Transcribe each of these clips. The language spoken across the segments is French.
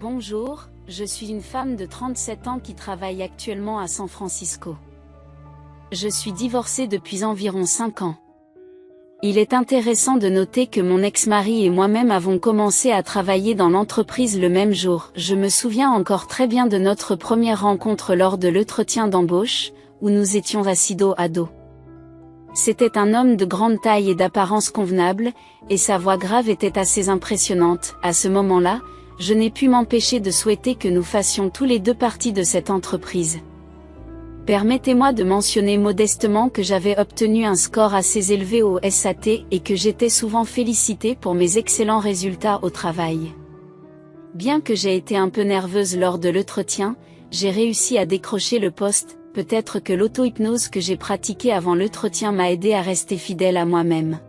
Bonjour, je suis une femme de 37 ans qui travaille actuellement à San Francisco. Je suis divorcée depuis environ 5 ans. Il est intéressant de noter que mon ex-mari et moi-même avons commencé à travailler dans l'entreprise le même jour. Je me souviens encore très bien de notre première rencontre lors de l'entretien d'embauche, où nous étions assis dos à dos. C'était un homme de grande taille et d'apparence convenable, et sa voix grave était assez impressionnante. À ce moment-là, je n'ai pu m'empêcher de souhaiter que nous fassions tous les deux partie de cette entreprise. Permettez-moi de mentionner modestement que j'avais obtenu un score assez élevé au SAT et que j'étais souvent félicitée pour mes excellents résultats au travail. Bien que j'ai été un peu nerveuse lors de l'entretien, j'ai réussi à décrocher le poste. Peut-être que l'auto-hypnose que j'ai pratiquée avant l'entretien m'a aidé à rester fidèle à moi-même.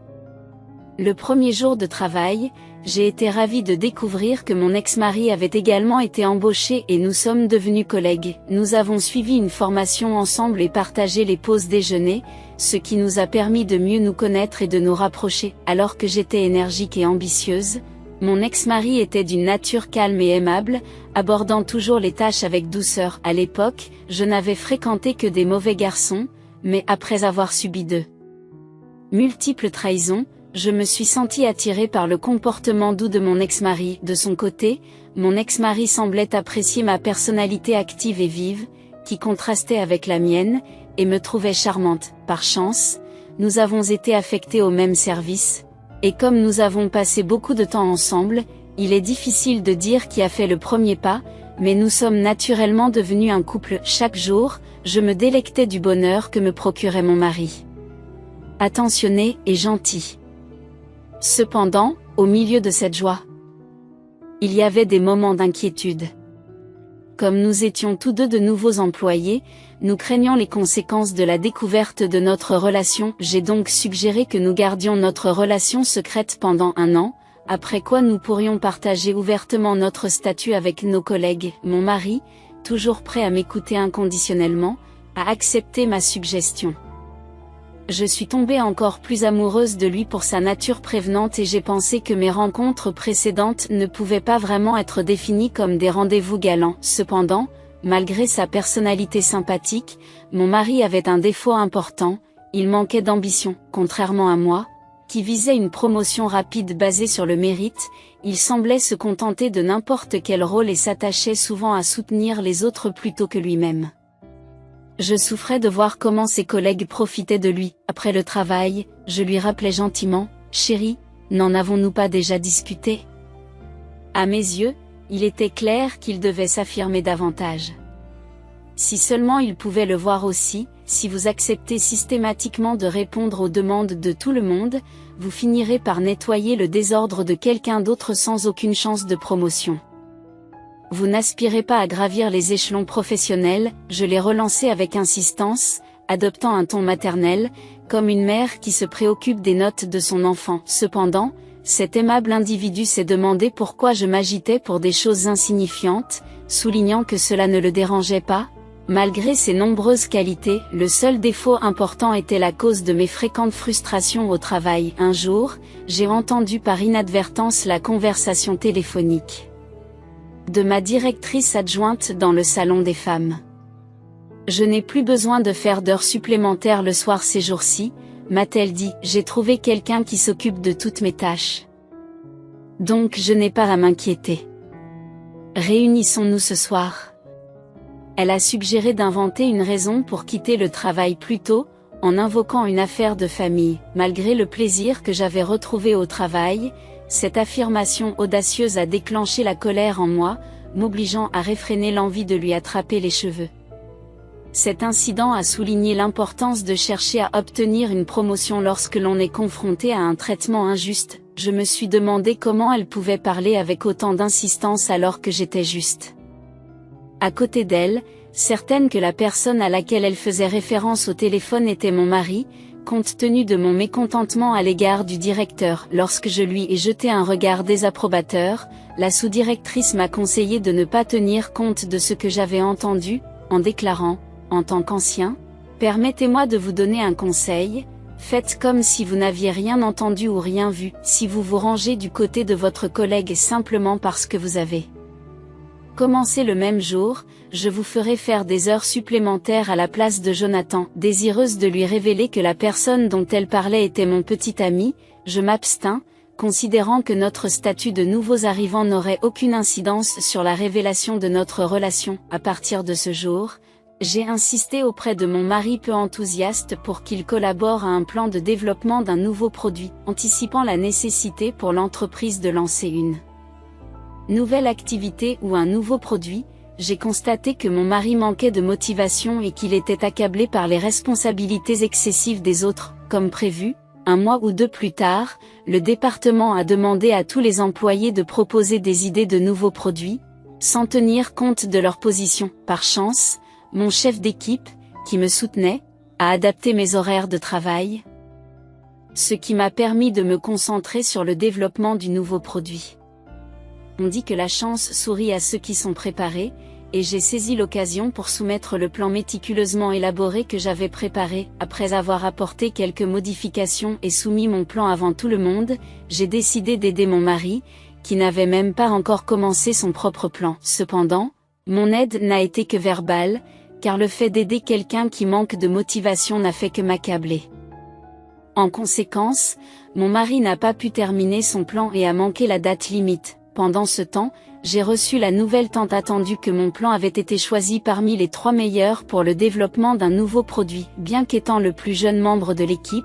Le premier jour de travail, j'ai été ravie de découvrir que mon ex-mari avait également été embauché et nous sommes devenus collègues. Nous avons suivi une formation ensemble et partagé les pauses déjeuner, ce qui nous a permis de mieux nous connaître et de nous rapprocher. Alors que j'étais énergique et ambitieuse, mon ex-mari était d'une nature calme et aimable, abordant toujours les tâches avec douceur. À l'époque, je n'avais fréquenté que des mauvais garçons, mais après avoir subi de multiples trahisons, je me suis sentie attirée par le comportement doux de mon ex-mari. De son côté, mon ex-mari semblait apprécier ma personnalité active et vive, qui contrastait avec la mienne, et me trouvait charmante. Par chance, nous avons été affectés au même service, et comme nous avons passé beaucoup de temps ensemble, il est difficile de dire qui a fait le premier pas, mais nous sommes naturellement devenus un couple. Chaque jour, je me délectais du bonheur que me procurait mon mari. Attentionné et gentil. Cependant, au milieu de cette joie, il y avait des moments d'inquiétude. Comme nous étions tous deux de nouveaux employés, nous craignions les conséquences de la découverte de notre relation. J'ai donc suggéré que nous gardions notre relation secrète pendant 1 an, après quoi nous pourrions partager ouvertement notre statut avec nos collègues. Mon mari, toujours prêt à m'écouter inconditionnellement, a accepté ma suggestion. Je suis tombée encore plus amoureuse de lui pour sa nature prévenante et j'ai pensé que mes rencontres précédentes ne pouvaient pas vraiment être définies comme des rendez-vous galants. Cependant, malgré sa personnalité sympathique, mon mari avait un défaut important, il manquait d'ambition. Contrairement à moi, qui visait une promotion rapide basée sur le mérite, il semblait se contenter de n'importe quel rôle et s'attachait souvent à soutenir les autres plutôt que lui-même. Je souffrais de voir comment ses collègues profitaient de lui. Après le travail, je lui rappelais gentiment, « Chérie, n'en avons-nous pas déjà discuté ?» À mes yeux, il était clair qu'il devait s'affirmer davantage. Si seulement il pouvait le voir aussi, si vous acceptez systématiquement de répondre aux demandes de tout le monde, vous finirez par nettoyer le désordre de quelqu'un d'autre sans aucune chance de promotion. Vous n'aspirez pas à gravir les échelons professionnels, je l'ai relancé avec insistance, adoptant un ton maternel, comme une mère qui se préoccupe des notes de son enfant. Cependant, cet aimable individu s'est demandé pourquoi je m'agitais pour des choses insignifiantes, soulignant que cela ne le dérangeait pas. Malgré ses nombreuses qualités, le seul défaut important était la cause de mes fréquentes frustrations au travail. Un jour, j'ai entendu par inadvertance la conversation téléphonique de ma directrice adjointe dans le salon des femmes. Je n'ai plus besoin de faire d'heures supplémentaires le soir ces jours-ci, m'a-t-elle dit, j'ai trouvé quelqu'un qui s'occupe de toutes mes tâches. Donc je n'ai pas à m'inquiéter. Réunissons-nous ce soir. Elle a suggéré d'inventer une raison pour quitter le travail plus tôt, en invoquant une affaire de famille. Malgré le plaisir que j'avais retrouvé au travail, cette affirmation audacieuse a déclenché la colère en moi, m'obligeant à réfréner l'envie de lui attraper les cheveux. Cet incident a souligné l'importance de chercher à obtenir une promotion lorsque l'on est confronté à un traitement injuste. Je me suis demandé comment elle pouvait parler avec autant d'insistance alors que j'étais juste à côté d'elle, certaine que la personne à laquelle elle faisait référence au téléphone était mon mari, compte tenu de mon mécontentement à l'égard du directeur. Lorsque je lui ai jeté un regard désapprobateur, la sous-directrice m'a conseillé de ne pas tenir compte de ce que j'avais entendu, en déclarant, en tant qu'ancien, « Permettez-moi de vous donner un conseil, faites comme si vous n'aviez rien entendu ou rien vu, si vous vous rangez du côté de votre collègue simplement parce que vous avez Commencez le même jour, je vous ferai faire des heures supplémentaires à la place de Jonathan. Désireuse de lui révéler que la personne dont elle parlait était mon petit ami, je m'abstins, considérant que notre statut de nouveaux arrivants n'aurait aucune incidence sur la révélation de notre relation. À partir de ce jour, j'ai insisté auprès de mon mari peu enthousiaste pour qu'il collabore à un plan de développement d'un nouveau produit, anticipant la nécessité pour l'entreprise de lancer une nouvelle activité ou un nouveau produit. J'ai constaté que mon mari manquait de motivation et qu'il était accablé par les responsabilités excessives des autres. Comme prévu, 1 mois ou 2 plus tard, le département a demandé à tous les employés de proposer des idées de nouveaux produits, sans tenir compte de leur position. Par chance, mon chef d'équipe, qui me soutenait, a adapté mes horaires de travail, ce qui m'a permis de me concentrer sur le développement du nouveau produit. On dit que la chance sourit à ceux qui sont préparés, et j'ai saisi l'occasion pour soumettre le plan méticuleusement élaboré que j'avais préparé. Après avoir apporté quelques modifications et soumis mon plan avant tout le monde, j'ai décidé d'aider mon mari, qui n'avait même pas encore commencé son propre plan. Cependant, mon aide n'a été que verbale, car le fait d'aider quelqu'un qui manque de motivation n'a fait que m'accabler. En conséquence, mon mari n'a pas pu terminer son plan et a manqué la date limite. Pendant ce temps, j'ai reçu la nouvelle tant attendue que mon plan avait été choisi parmi les 3 meilleurs pour le développement d'un nouveau produit. Bien qu'étant le plus jeune membre de l'équipe,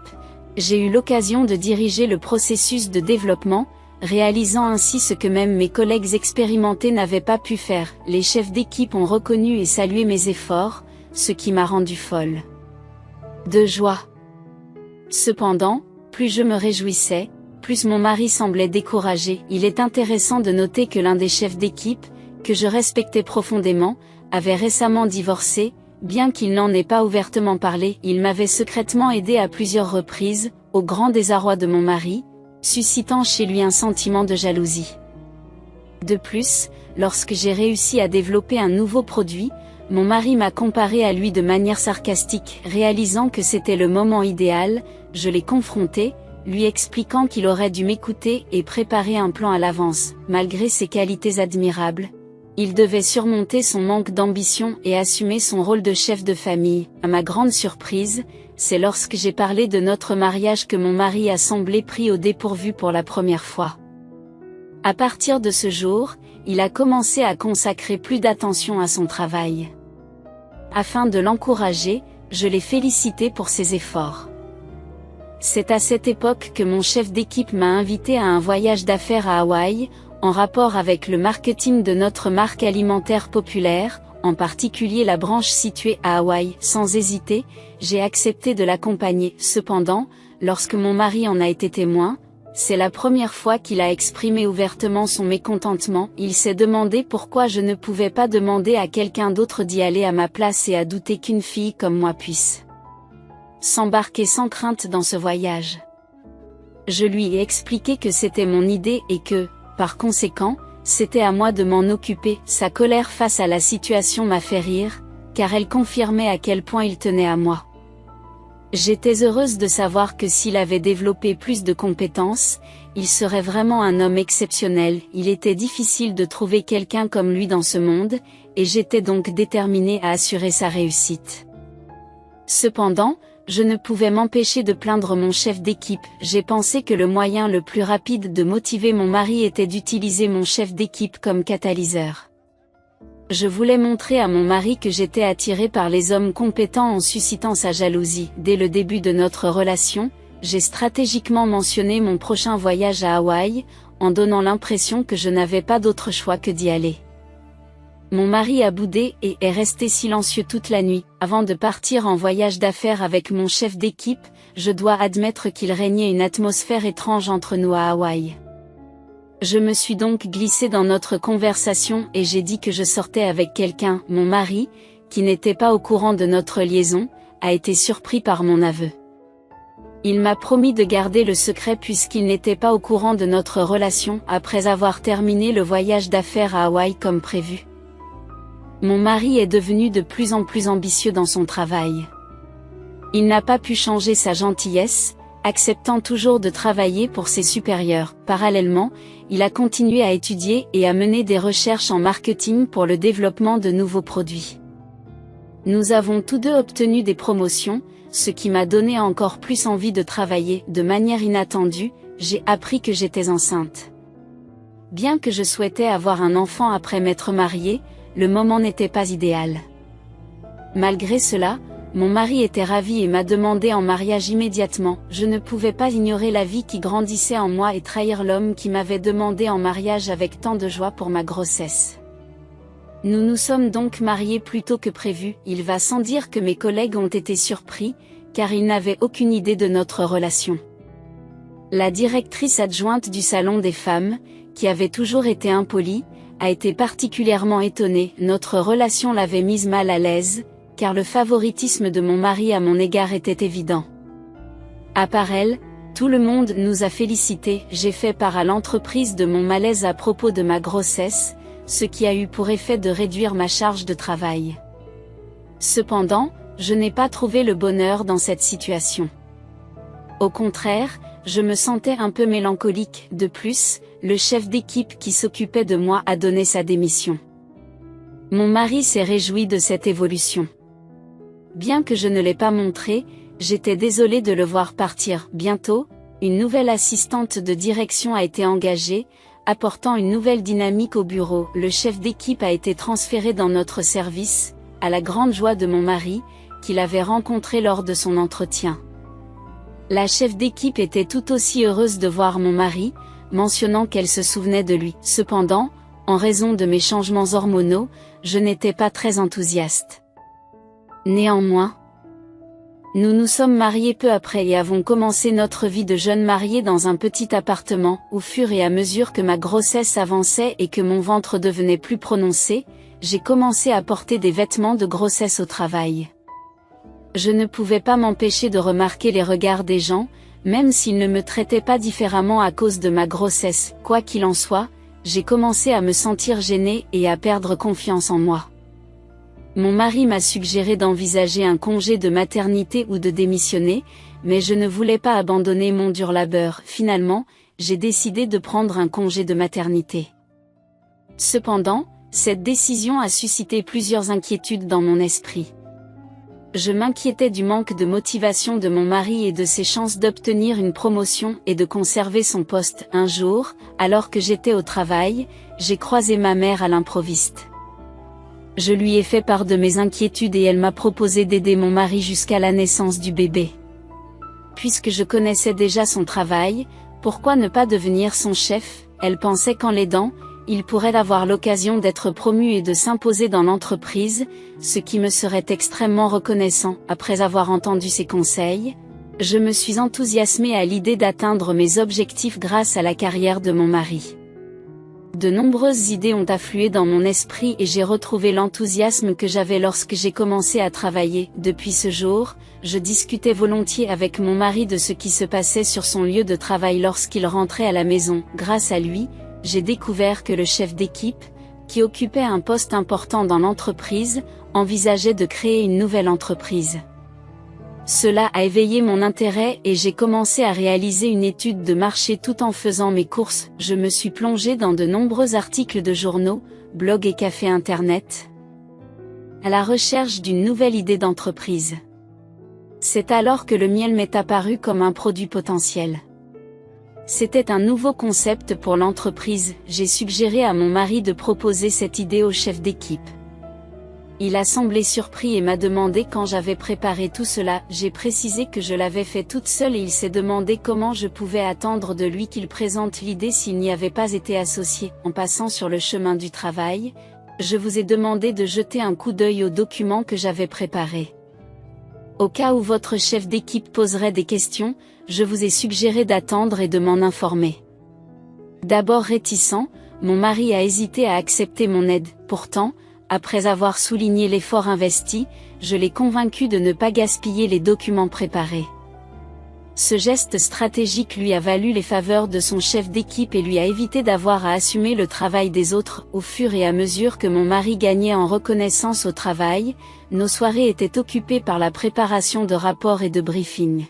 j'ai eu l'occasion de diriger le processus de développement, réalisant ainsi ce que même mes collègues expérimentés n'avaient pas pu faire. Les chefs d'équipe ont reconnu et salué mes efforts, ce qui m'a rendu folle de joie. Cependant, plus je me réjouissais, plus mon mari semblait découragé. Il est intéressant de noter que l'un des chefs d'équipe, que je respectais profondément, avait récemment divorcé. Bien qu'il n'en ait pas ouvertement parlé, il m'avait secrètement aidé à plusieurs reprises, au grand désarroi de mon mari, suscitant chez lui un sentiment de jalousie. De plus, lorsque j'ai réussi à développer un nouveau produit, mon mari m'a comparé à lui de manière sarcastique. Réalisant que c'était le moment idéal, je l'ai confronté, lui expliquant qu'il aurait dû m'écouter et préparer un plan à l'avance. Malgré ses qualités admirables, il devait surmonter son manque d'ambition et assumer son rôle de chef de famille. À ma grande surprise, c'est lorsque j'ai parlé de notre mariage que mon mari a semblé pris au dépourvu pour la première fois. À partir de ce jour, il a commencé à consacrer plus d'attention à son travail. Afin de l'encourager, je l'ai félicité pour ses efforts. C'est à cette époque que mon chef d'équipe m'a invité à un voyage d'affaires à Hawaï, en rapport avec le marketing de notre marque alimentaire populaire, en particulier la branche située à Hawaï. Sans hésiter, j'ai accepté de l'accompagner. Cependant, lorsque mon mari en a été témoin, c'est la première fois qu'il a exprimé ouvertement son mécontentement. Il s'est demandé pourquoi je ne pouvais pas demander à quelqu'un d'autre d'y aller à ma place et a douté qu'une fille comme moi puisse s'embarquer sans crainte dans ce voyage. Je lui ai expliqué que c'était mon idée et que, par conséquent, c'était à moi de m'en occuper. Sa colère face à la situation m'a fait rire, car elle confirmait à quel point il tenait à moi. J'étais heureuse de savoir que s'il avait développé plus de compétences, il serait vraiment un homme exceptionnel. Il était difficile de trouver quelqu'un comme lui dans ce monde, et j'étais donc déterminée à assurer sa réussite. Cependant, je ne pouvais m'empêcher de plaindre mon chef d'équipe. J'ai pensé que le moyen le plus rapide de motiver mon mari était d'utiliser mon chef d'équipe comme catalyseur. Je voulais montrer à mon mari que j'étais attirée par les hommes compétents en suscitant sa jalousie. Dès le début de notre relation, j'ai stratégiquement mentionné mon prochain voyage à Hawaï, en donnant l'impression que je n'avais pas d'autre choix que d'y aller. Mon mari a boudé et est resté silencieux toute la nuit. Avant de partir en voyage d'affaires avec mon chef d'équipe, je dois admettre qu'il régnait une atmosphère étrange entre nous à Hawaï. Je me suis donc glissée dans notre conversation et j'ai dit que je sortais avec quelqu'un. Mon mari, qui n'était pas au courant de notre liaison, a été surpris par mon aveu. Il m'a promis de garder le secret puisqu'il n'était pas au courant de notre relation après avoir terminé le voyage d'affaires à Hawaï comme prévu. Mon mari est devenu de plus en plus ambitieux dans son travail. Il n'a pas pu changer sa gentillesse, acceptant toujours de travailler pour ses supérieurs. Parallèlement, il a continué à étudier et à mener des recherches en marketing pour le développement de nouveaux produits. Nous avons tous deux obtenu des promotions, ce qui m'a donné encore plus envie de travailler. De manière inattendue, j'ai appris que j'étais enceinte. Bien que je souhaitais avoir un enfant après m'être mariée, le moment n'était pas idéal. Malgré cela, mon mari était ravi et m'a demandé en mariage immédiatement. Je ne pouvais pas ignorer la vie qui grandissait en moi et trahir l'homme qui m'avait demandé en mariage avec tant de joie pour ma grossesse. Nous nous sommes donc mariés plus tôt que prévu. Il va sans dire que mes collègues ont été surpris, car ils n'avaient aucune idée de notre relation. La directrice adjointe du salon des femmes, qui avait toujours été impolie, a été particulièrement étonnée. Notre relation l'avait mise mal à l'aise, car le favoritisme de mon mari à mon égard était évident. À part elle, tout le monde nous a félicités. J'ai fait part à l'entreprise de mon malaise à propos de ma grossesse, ce qui a eu pour effet de réduire ma charge de travail. Cependant, je n'ai pas trouvé le bonheur dans cette situation. Au contraire, je me sentais un peu mélancolique. De plus, le chef d'équipe qui s'occupait de moi a donné sa démission. Mon mari s'est réjoui de cette évolution. Bien que je ne l'ai pas montré, j'étais désolée de le voir partir. Bientôt, une nouvelle assistante de direction a été engagée, apportant une nouvelle dynamique au bureau. Le chef d'équipe a été transféré dans notre service, à la grande joie de mon mari, qu'il avait rencontré lors de son entretien. La chef d'équipe était tout aussi heureuse de voir mon mari, mentionnant qu'elle se souvenait de lui. Cependant, en raison de mes changements hormonaux, je n'étais pas très enthousiaste. Néanmoins, nous nous sommes mariés peu après et avons commencé notre vie de jeunes mariés dans un petit appartement. Au fur et à mesure que ma grossesse avançait et que mon ventre devenait plus prononcé, j'ai commencé à porter des vêtements de grossesse au travail. Je ne pouvais pas m'empêcher de remarquer les regards des gens, même s'ils ne me traitaient pas différemment à cause de ma grossesse. Quoi qu'il en soit, j'ai commencé à me sentir gênée et à perdre confiance en moi. Mon mari m'a suggéré d'envisager un congé de maternité ou de démissionner, mais je ne voulais pas abandonner mon dur labeur. Finalement, j'ai décidé de prendre un congé de maternité. Cependant, cette décision a suscité plusieurs inquiétudes dans mon esprit. Je m'inquiétais du manque de motivation de mon mari et de ses chances d'obtenir une promotion et de conserver son poste. Un jour, alors que j'étais au travail, j'ai croisé ma mère à l'improviste. Je lui ai fait part de mes inquiétudes et elle m'a proposé d'aider mon mari jusqu'à la naissance du bébé. Puisque je connaissais déjà son travail, pourquoi ne pas devenir son chef? Elle pensait qu'en l'aidant, il pourrait avoir l'occasion d'être promu et de s'imposer dans l'entreprise, ce qui me serait extrêmement reconnaissant. Après avoir entendu ses conseils, je me suis enthousiasmée à l'idée d'atteindre mes objectifs grâce à la carrière de mon mari. De nombreuses idées ont afflué dans mon esprit et j'ai retrouvé l'enthousiasme que j'avais lorsque j'ai commencé à travailler. Depuis ce jour, je discutais volontiers avec mon mari de ce qui se passait sur son lieu de travail lorsqu'il rentrait à la maison. Grâce à lui, j'ai découvert que le chef d'équipe, qui occupait un poste important dans l'entreprise, envisageait de créer une nouvelle entreprise. Cela a éveillé mon intérêt et j'ai commencé à réaliser une étude de marché tout en faisant mes courses. Je me suis plongée dans de nombreux articles de journaux, blogs et cafés internet, à la recherche d'une nouvelle idée d'entreprise. C'est alors que le miel m'est apparu comme un produit potentiel. C'était un nouveau concept pour l'entreprise. J'ai suggéré à mon mari de proposer cette idée au chef d'équipe. Il a semblé surpris et m'a demandé quand j'avais préparé tout cela. J'ai précisé que je l'avais fait toute seule et il s'est demandé comment je pouvais attendre de lui qu'il présente l'idée s'il n'y avait pas été associé. En passant sur le chemin du travail, je vous ai demandé de jeter un coup d'œil aux documents que j'avais préparés. Au cas où votre chef d'équipe poserait des questions, je vous ai suggéré d'attendre et de m'en informer. D'abord réticent, mon mari a hésité à accepter mon aide. Pourtant, après avoir souligné l'effort investi, je l'ai convaincu de ne pas gaspiller les documents préparés. Ce geste stratégique lui a valu les faveurs de son chef d'équipe et lui a évité d'avoir à assumer le travail des autres. Au fur et à mesure que mon mari gagnait en reconnaissance au travail, nos soirées étaient occupées par la préparation de rapports et de briefings.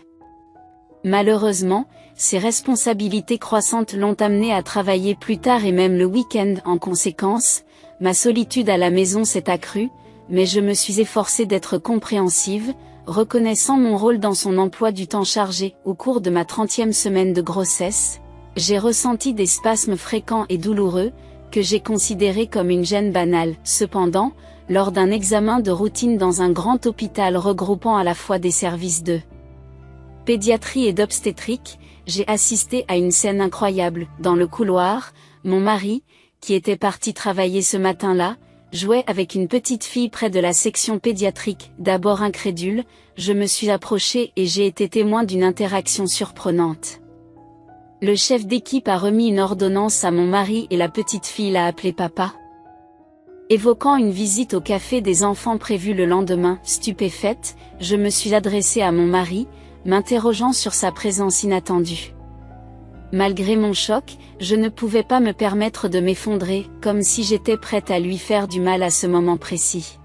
Malheureusement, ses responsabilités croissantes l'ont amené à travailler plus tard et même le week-end. En conséquence, ma solitude à la maison s'est accrue, mais je me suis efforcée d'être compréhensive, reconnaissant mon rôle dans son emploi du temps chargé. Au cours de ma 30e semaine de grossesse, j'ai ressenti des spasmes fréquents et douloureux, que j'ai considérés comme une gêne banale. Cependant, lors d'un examen de routine dans un grand hôpital regroupant à la fois des services de pédiatrie et d'obstétrique, j'ai assisté à une scène incroyable. Dans le couloir, mon mari, qui était parti travailler ce matin-là, jouait avec une petite fille près de la section pédiatrique. D'abord incrédule, je me suis approchée et j'ai été témoin d'une interaction surprenante. Le chef d'équipe a remis une ordonnance à mon mari et la petite fille l'a appelé papa. Évoquant une visite au café des enfants prévue le lendemain, stupéfaite, je me suis adressée à mon mari, m'interrogeant sur sa présence inattendue. Malgré mon choc, je ne pouvais pas me permettre de m'effondrer, comme si j'étais prête à lui faire du mal à ce moment précis.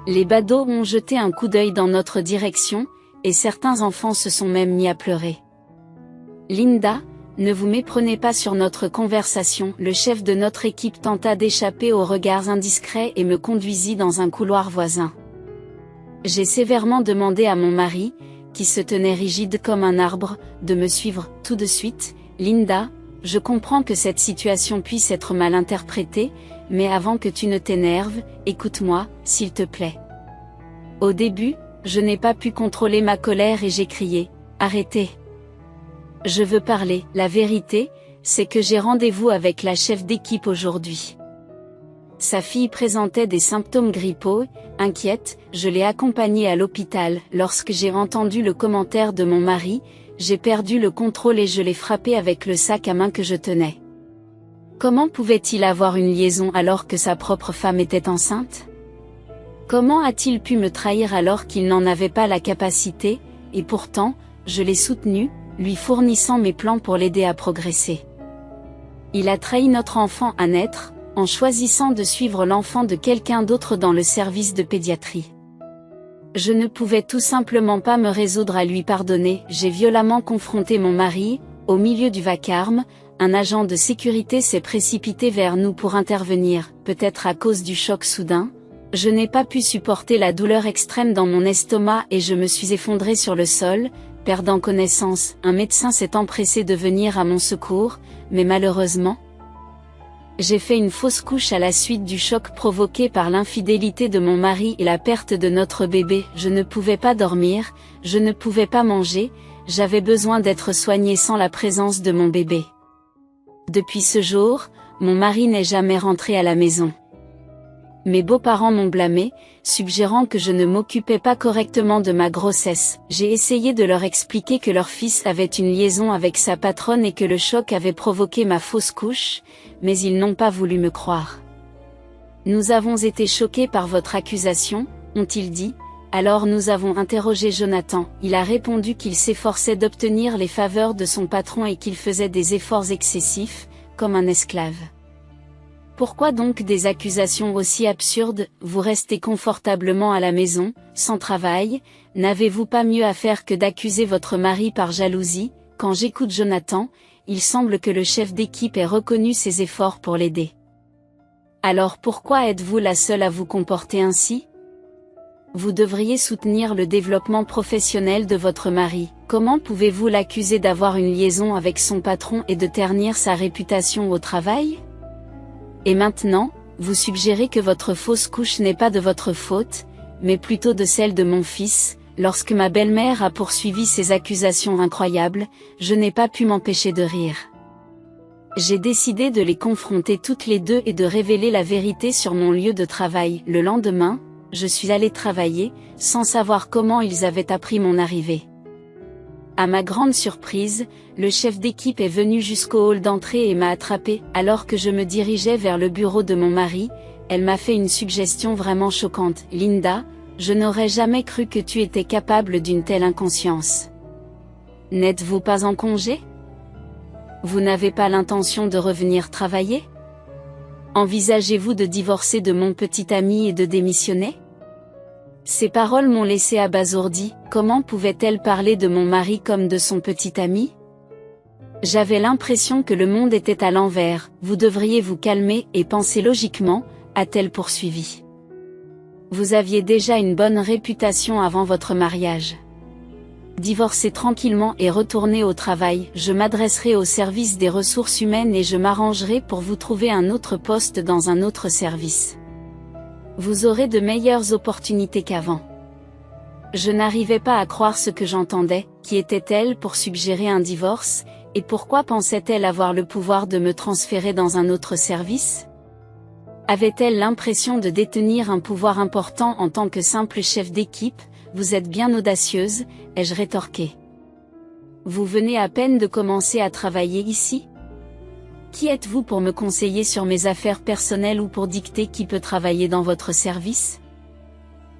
Les badauds ont jeté un coup d'œil dans notre direction, et certains enfants se sont même mis à pleurer. Linda, ne vous méprenez pas sur notre conversation. Le chef de notre équipe tenta d'échapper aux regards indiscrets et me conduisit dans un couloir voisin. J'ai sévèrement demandé à mon mari, qui se tenait rigide comme un arbre, de me suivre. Tout de suite, Linda, je comprends que cette situation puisse être mal interprétée, mais avant que tu ne t'énerves, écoute-moi, s'il te plaît. Au début, je n'ai pas pu contrôler ma colère et j'ai crié, arrêtez. Je veux parler. La vérité, c'est que j'ai rendez-vous avec la chef d'équipe aujourd'hui. Sa fille présentait des symptômes grippaux. Inquiète, je l'ai accompagnée à l'hôpital. Lorsque j'ai entendu le commentaire de mon mari, j'ai perdu le contrôle et je l'ai frappé avec le sac à main que je tenais. Comment pouvait-il avoir une liaison alors que sa propre femme était enceinte? Comment a-t-il pu me trahir alors qu'il n'en avait pas la capacité? Et pourtant, je l'ai soutenu, lui fournissant mes plans pour l'aider à progresser. Il a trahi notre enfant à naître, en choisissant de suivre l'enfant de quelqu'un d'autre dans le service de pédiatrie. Je ne pouvais tout simplement pas me résoudre à lui pardonner. J'ai violemment confronté mon mari. Au milieu du vacarme, un agent de sécurité s'est précipité vers nous pour intervenir, peut-être à cause du choc soudain. Je n'ai pas pu supporter la douleur extrême dans mon estomac et je me suis effondrée sur le sol, perdant connaissance. Un médecin s'est empressé de venir à mon secours, mais malheureusement, j'ai fait une fausse couche à la suite du choc provoqué par l'infidélité de mon mari et la perte de notre bébé. Je ne pouvais pas dormir, je ne pouvais pas manger, j'avais besoin d'être soignée sans la présence de mon bébé. Depuis ce jour, mon mari n'est jamais rentré à la maison. Mes beaux-parents m'ont blâmé, suggérant que je ne m'occupais pas correctement de ma grossesse. J'ai essayé de leur expliquer que leur fils avait une liaison avec sa patronne et que le choc avait provoqué ma fausse couche, mais ils n'ont pas voulu me croire. Nous avons été choqués par votre accusation, ont-ils dit. Alors nous avons interrogé Jonathan. Il a répondu qu'il s'efforçait d'obtenir les faveurs de son patron et qu'il faisait des efforts excessifs, comme un esclave. Pourquoi donc des accusations aussi absurdes? Vous restez confortablement à la maison, sans travail, n'avez-vous pas mieux à faire que d'accuser votre mari par jalousie? Quand j'écoute Jonathan, il semble que le chef d'équipe ait reconnu ses efforts pour l'aider. Alors pourquoi êtes-vous la seule à vous comporter ainsi? Vous devriez soutenir le développement professionnel de votre mari. Comment pouvez-vous l'accuser d'avoir une liaison avec son patron et de ternir sa réputation au travail? Et maintenant, vous suggérez que votre fausse couche n'est pas de votre faute, mais plutôt de celle de mon fils. Lorsque ma belle-mère a poursuivi ces accusations incroyables, je n'ai pas pu m'empêcher de rire. J'ai décidé de les confronter toutes les deux et de révéler la vérité sur mon lieu de travail. Le lendemain, je suis allée travailler, sans savoir comment ils avaient appris mon arrivée. À ma grande surprise, le chef d'équipe est venu jusqu'au hall d'entrée et m'a attrapée. Alors que je me dirigeais vers le bureau de mon mari, elle m'a fait une suggestion vraiment choquante. Linda, je n'aurais jamais cru que tu étais capable d'une telle inconscience. N'êtes-vous pas en congé? Vous n'avez pas l'intention de revenir travailler? Envisagez-vous de divorcer de mon petit ami et de démissionner? Ces paroles m'ont laissé abasourdi. Comment pouvait-elle parler de mon mari comme de son petit ami? J'avais l'impression que le monde était à l'envers. Vous devriez vous calmer et penser logiquement, a-t-elle poursuivi. Vous aviez déjà une bonne réputation avant votre mariage. Divorcez tranquillement et retournez au travail. Je m'adresserai au service des ressources humaines et je m'arrangerai pour vous trouver un autre poste dans un autre service. Vous aurez de meilleures opportunités qu'avant. Je n'arrivais pas à croire ce que j'entendais. Qui était-elle pour suggérer un divorce, et pourquoi pensait-elle avoir le pouvoir de me transférer dans un autre service? Avait-elle l'impression de détenir un pouvoir important en tant que simple chef d'équipe? Vous êtes bien audacieuse, ai-je rétorqué. Vous venez à peine de commencer à travailler ici? Qui êtes-vous pour me conseiller sur mes affaires personnelles ou pour dicter qui peut travailler dans votre service?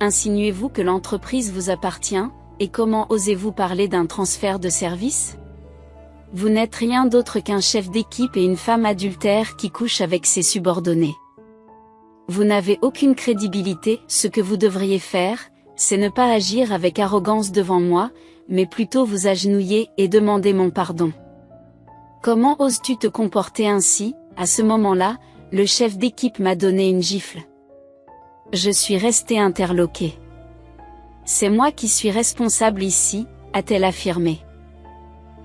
Insinuez-vous que l'entreprise vous appartient, et comment osez-vous parler d'un transfert de service? Vous n'êtes rien d'autre qu'un chef d'équipe et une femme adultère qui couche avec ses subordonnés. Vous n'avez aucune crédibilité. Ce que vous devriez faire, c'est ne pas agir avec arrogance devant moi, mais plutôt vous agenouiller et demander mon pardon. Comment oses-tu te comporter ainsi? À ce moment-là, le chef d'équipe m'a donné une gifle. Je suis resté interloqué. C'est moi qui suis responsable ici, a-t-elle affirmé.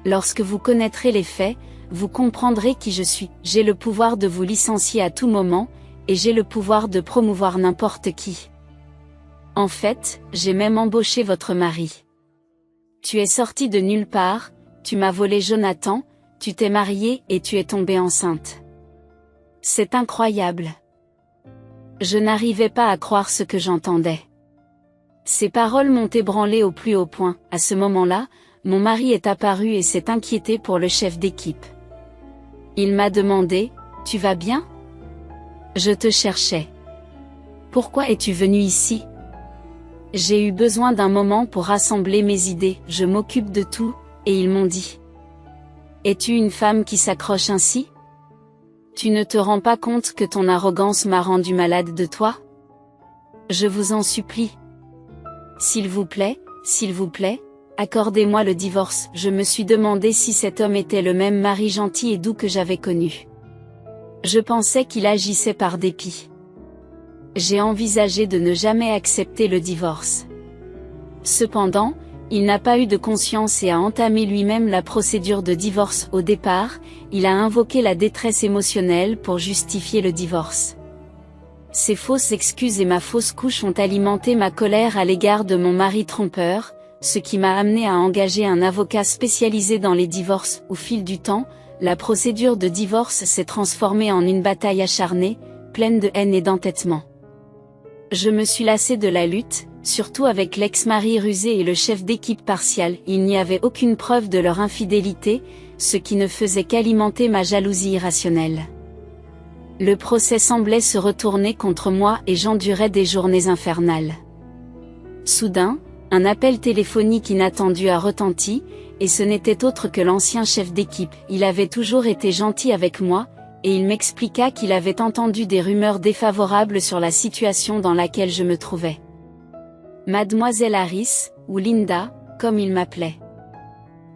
Lorsque vous connaîtrez les faits, vous comprendrez qui je suis. J'ai le pouvoir de vous licencier à tout moment, et j'ai le pouvoir de promouvoir n'importe qui. En fait, j'ai même embauché votre mari. Tu es sorti de nulle part, tu m'as volé Jonathan, tu t'es mariée et tu es tombée enceinte. C'est incroyable. Je n'arrivais pas à croire ce que j'entendais. Ces paroles m'ont ébranlé au plus haut point. À ce moment-là, mon mari est apparu et s'est inquiété pour le chef d'équipe. Il m'a demandé, « Tu vas bien? Je te cherchais. Pourquoi es-tu venu ici? » J'ai eu besoin d'un moment pour rassembler mes idées. Je m'occupe de tout, et ils m'ont dit. Es-tu une femme qui s'accroche ainsi? Tu ne te rends pas compte que ton arrogance m'a rendu malade de toi? Je vous en supplie. S'il vous plaît, accordez-moi le divorce. Je me suis demandé si cet homme était le même mari gentil et doux que j'avais connu. Je pensais qu'il agissait par dépit. J'ai envisagé de ne jamais accepter le divorce. Cependant, il n'a pas eu de conscience et a entamé lui-même la procédure de divorce. Au départ, il a invoqué la détresse émotionnelle pour justifier le divorce. Ces fausses excuses et ma fausse couche ont alimenté ma colère à l'égard de mon mari trompeur, ce qui m'a amené à engager un avocat spécialisé dans les divorces. Au fil du temps, la procédure de divorce s'est transformée en une bataille acharnée, pleine de haine et d'entêtement. Je me suis lassé de la lutte, surtout avec l'ex-mari rusé et le chef d'équipe partial. Il n'y avait aucune preuve de leur infidélité, ce qui ne faisait qu'alimenter ma jalousie irrationnelle. Le procès semblait se retourner contre moi et j'endurais des journées infernales. Soudain, un appel téléphonique inattendu a retenti, et ce n'était autre que l'ancien chef d'équipe. Il avait toujours été gentil avec moi, et il m'expliqua qu'il avait entendu des rumeurs défavorables sur la situation dans laquelle je me trouvais. Mademoiselle Harris, ou Linda, comme il m'appelait.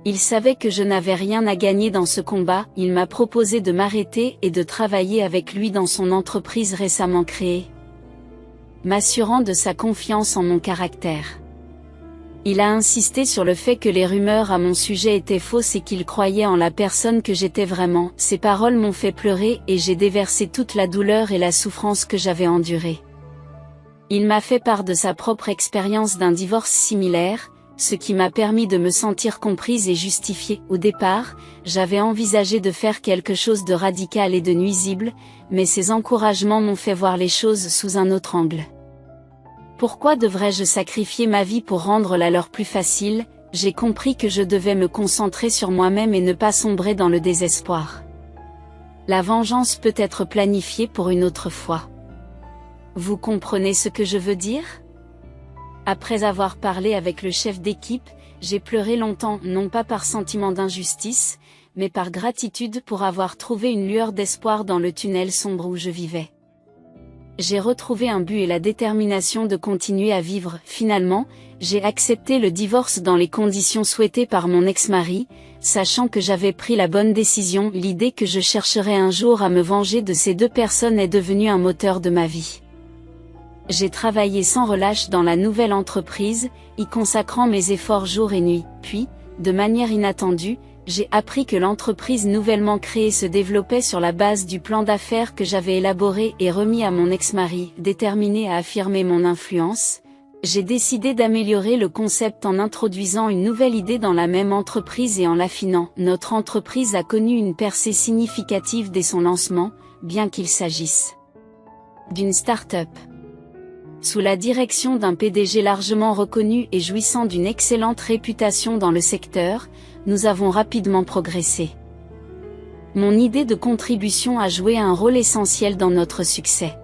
Il savait que je n'avais rien à gagner dans ce combat. Il m'a proposé de m'arrêter et de travailler avec lui dans son entreprise récemment créée, m'assurant de sa confiance en mon caractère. Il a insisté sur le fait que les rumeurs à mon sujet étaient fausses et qu'il croyait en la personne que j'étais vraiment. Ces paroles m'ont fait pleurer et j'ai déversé toute la douleur et la souffrance que j'avais endurée. Il m'a fait part de sa propre expérience d'un divorce similaire, ce qui m'a permis de me sentir comprise et justifiée. Au départ, j'avais envisagé de faire quelque chose de radical et de nuisible, mais ces encouragements m'ont fait voir les choses sous un autre angle. Pourquoi devrais-je sacrifier ma vie pour rendre la leur plus facile? J'ai compris que je devais me concentrer sur moi-même et ne pas sombrer dans le désespoir. La vengeance peut être planifiée pour une autre fois. Vous comprenez ce que je veux dire? Après avoir parlé avec le chef d'équipe, j'ai pleuré longtemps, non pas par sentiment d'injustice, mais par gratitude pour avoir trouvé une lueur d'espoir dans le tunnel sombre où je vivais. J'ai retrouvé un but et la détermination de continuer à vivre. Finalement, j'ai accepté le divorce dans les conditions souhaitées par mon ex-mari, sachant que j'avais pris la bonne décision. L'idée que je chercherais un jour à me venger de ces deux personnes est devenue un moteur de ma vie. J'ai travaillé sans relâche dans la nouvelle entreprise, y consacrant mes efforts jour et nuit. Puis, de manière inattendue, j'ai appris que l'entreprise nouvellement créée se développait sur la base du plan d'affaires que j'avais élaboré et remis à mon ex-mari. Déterminé à affirmer mon influence, j'ai décidé d'améliorer le concept en introduisant une nouvelle idée dans la même entreprise et en l'affinant. Notre entreprise a connu une percée significative dès son lancement, bien qu'il s'agisse d'une start-up. Sous la direction d'un PDG largement reconnu et jouissant d'une excellente réputation dans le secteur, nous avons rapidement progressé. Mon idée de contribution a joué un rôle essentiel dans notre succès.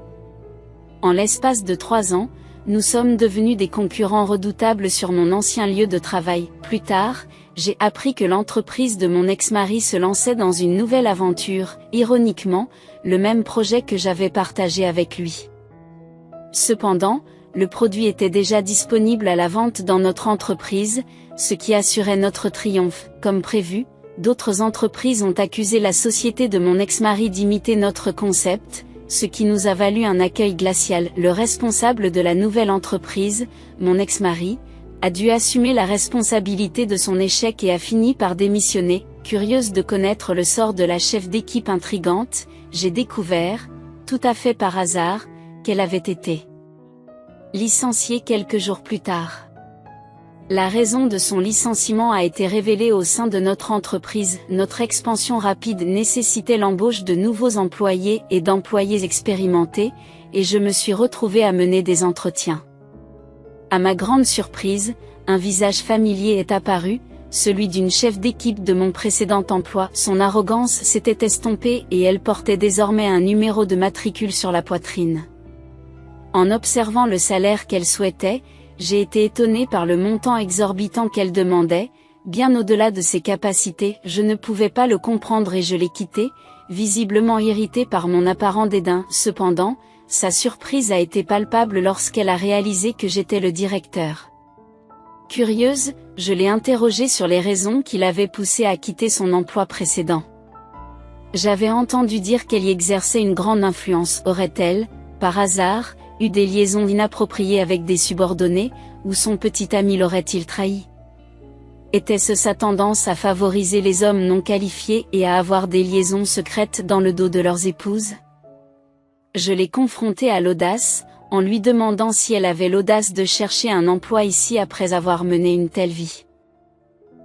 En l'espace de 3 ans, nous sommes devenus des concurrents redoutables sur mon ancien lieu de travail. Plus tard, j'ai appris que l'entreprise de mon ex-mari se lançait dans une nouvelle aventure, ironiquement, le même projet que j'avais partagé avec lui. Cependant, le produit était déjà disponible à la vente dans notre entreprise, ce qui assurait notre triomphe. Comme prévu, d'autres entreprises ont accusé la société de mon ex-mari d'imiter notre concept, ce qui nous a valu un accueil glacial. Le responsable de la nouvelle entreprise, mon ex-mari, a dû assumer la responsabilité de son échec et a fini par démissionner. Curieuse de connaître le sort de la chef d'équipe intrigante, j'ai découvert, tout à fait par hasard, qu'elle avait été licenciée quelques jours plus tard. La raison de son licenciement a été révélée au sein de notre entreprise. Notre expansion rapide nécessitait l'embauche de nouveaux employés et d'employés expérimentés, et je me suis retrouvée à mener des entretiens. À ma grande surprise, un visage familier est apparu, celui d'une chef d'équipe de mon précédent emploi. Son arrogance s'était estompée et elle portait désormais un numéro de matricule sur la poitrine. En observant le salaire qu'elle souhaitait, j'ai été étonnée par le montant exorbitant qu'elle demandait, bien au-delà de ses capacités. Je ne pouvais pas le comprendre et je l'ai quittée, visiblement irritée par mon apparent dédain. Cependant, sa surprise a été palpable lorsqu'elle a réalisé que j'étais le directeur. Curieuse, je l'ai interrogée sur les raisons qui l'avaient poussée à quitter son emploi précédent. J'avais entendu dire qu'elle y exerçait une grande influence. Aurait-elle, par hasard, eu des liaisons inappropriées avec des subordonnés, ou son petit ami l'aurait-il trahi? Était-ce sa tendance à favoriser les hommes non qualifiés et à avoir des liaisons secrètes dans le dos de leurs épouses? Je l'ai confrontée à l'audace, en lui demandant si elle avait l'audace de chercher un emploi ici après avoir mené une telle vie.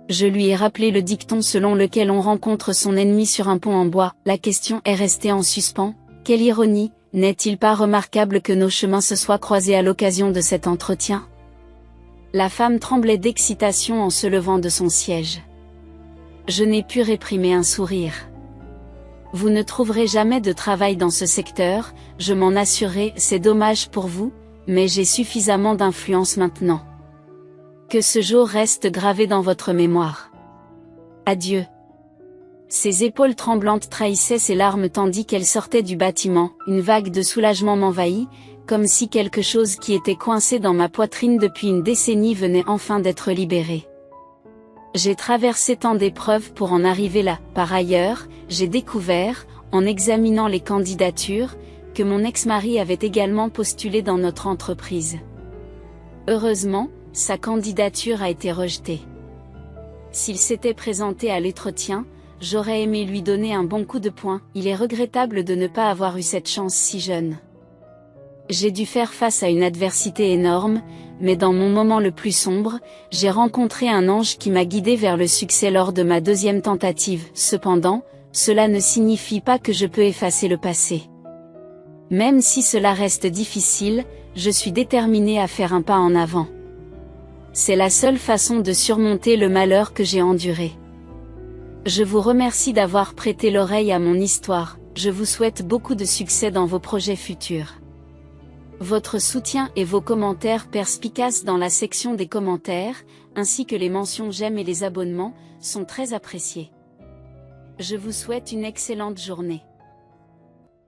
Je lui ai rappelé le dicton selon lequel on rencontre son ennemi sur un pont en bois. La question est restée en suspens. Quelle ironie! N'est-il pas remarquable que nos chemins se soient croisés à l'occasion de cet entretien? La femme tremblait d'excitation en se levant de son siège. Je n'ai pu réprimer un sourire. Vous ne trouverez jamais de travail dans ce secteur, je m'en assurais. C'est dommage pour vous, mais j'ai suffisamment d'influence maintenant. Que ce jour reste gravé dans votre mémoire. Adieu. Ses épaules tremblantes trahissaient ses larmes tandis qu'elle sortait du bâtiment. Une vague de soulagement m'envahit, comme si quelque chose qui était coincé dans ma poitrine depuis une décennie venait enfin d'être libéré. J'ai traversé tant d'épreuves pour en arriver là. Par ailleurs, j'ai découvert, en examinant les candidatures, que mon ex-mari avait également postulé dans notre entreprise. Heureusement, sa candidature a été rejetée. S'il s'était présenté à l'entretien, j'aurais aimé lui donner un bon coup de poing. Il est regrettable de ne pas avoir eu cette chance si jeune. J'ai dû faire face à une adversité énorme, mais dans mon moment le plus sombre, j'ai rencontré un ange qui m'a guidé vers le succès lors de ma 2e tentative. Cependant, cela ne signifie pas que je peux effacer le passé. Même si cela reste difficile, je suis déterminée à faire un pas en avant. C'est la seule façon de surmonter le malheur que j'ai enduré. Je vous remercie d'avoir prêté l'oreille à mon histoire, je vous souhaite beaucoup de succès dans vos projets futurs. Votre soutien et vos commentaires perspicaces dans la section des commentaires, ainsi que les mentions j'aime et les abonnements, sont très appréciés. Je vous souhaite une excellente journée.